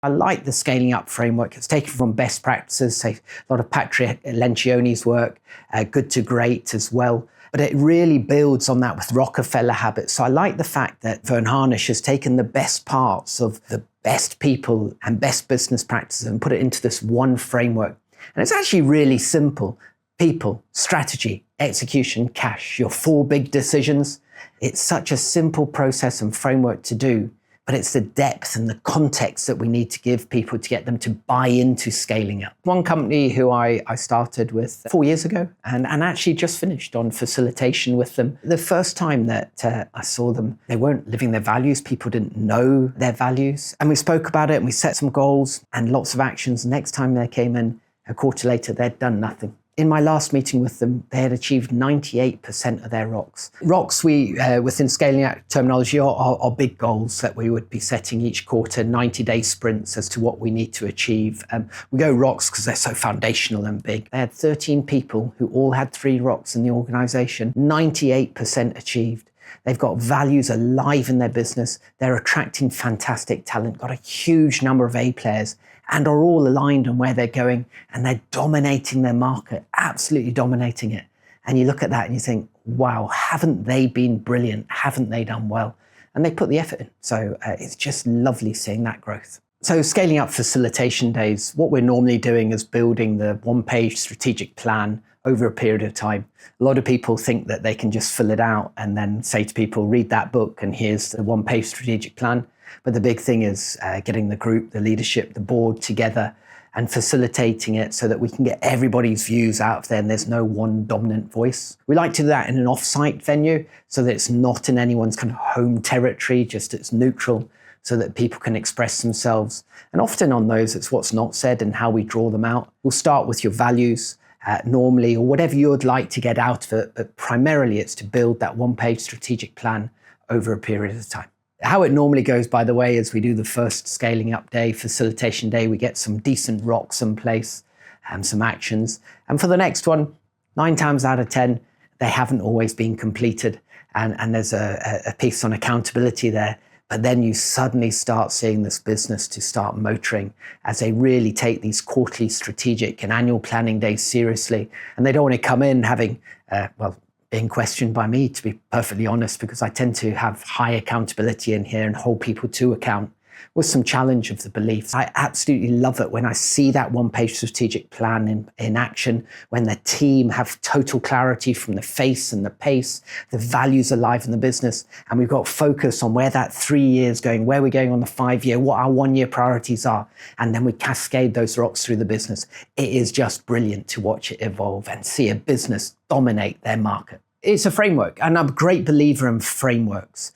I like the scaling up framework. It's taken from best practices, say a lot of Patrick Lencioni's work, good to great as well. But it really builds on that with Rockefeller habits. So I like the fact that Vern Harnish has taken the best parts of the best people and best business practices and put it into this one framework. And it's actually really simple. People, strategy, execution, cash, your 4 big decisions. It's such a simple process and framework to do, but it's the depth and the context that we need to give people to get them to buy into scaling up. One company who I started with 4 years ago and actually just finished on facilitation with them. The first time that I saw them, they weren't living their values. People didn't know their values. And we spoke about it and we set some goals and lots of actions. Next time they came in, a quarter later, they'd done nothing. In my last meeting with them, they had achieved 98% of their ROCs. ROCs, within scaling out terminology, are big goals that we would be setting each quarter, 90-day sprints as to what we need to achieve. We go ROCs because they're so foundational and big. They had 13 people who all had 3 ROCs in the organization, 98% achieved. They've got values alive in their business. They're attracting fantastic talent, got a huge number of A players, and are all aligned on where they're going, and they're dominating their market, absolutely dominating it. And you look at that and you think, wow, haven't they been brilliant? Haven't they done well? And they put the effort in. So it's just lovely seeing that growth. So scaling up facilitation days, what we're normally doing is building the one-page strategic plan over a period of time. A lot of people think that they can just fill it out and then say to people, read that book and here's the one-page strategic plan. But the big thing is getting the group, the leadership, the board together and facilitating it so that we can get everybody's views out of there and there's no one dominant voice. We like to do that in an offsite venue so that it's not in anyone's kind of home territory, just it's neutral so that people can express themselves. And often on those, it's what's not said and how we draw them out. We'll start with your values normally, or whatever you would like to get out of it, but primarily it's to build that one-page strategic plan over a period of time. How it normally goes, by the way, is we do the first scaling up day, facilitation day, we get some decent ROCs in place and some actions. And for the next one, 9 times out of 10, they haven't always been completed. And there's a piece on accountability there. But then you suddenly start seeing this business to start motoring as they really take these quarterly strategic and annual planning days seriously. And they don't want to come in having, being questioned by me, to be perfectly honest, because I tend to have high accountability in here and hold people to account with some challenge of the beliefs. I absolutely love it when I see that one-page strategic plan in action, when the team have total clarity from the face and the pace, the values alive in the business, and we've got focus on where that 3 years going, where we're going on the 5-year, what our 1-year priorities are, and then we cascade those ROCs through the business. It is just brilliant to watch it evolve and see a business dominate their market. It's a framework, and I'm a great believer in frameworks.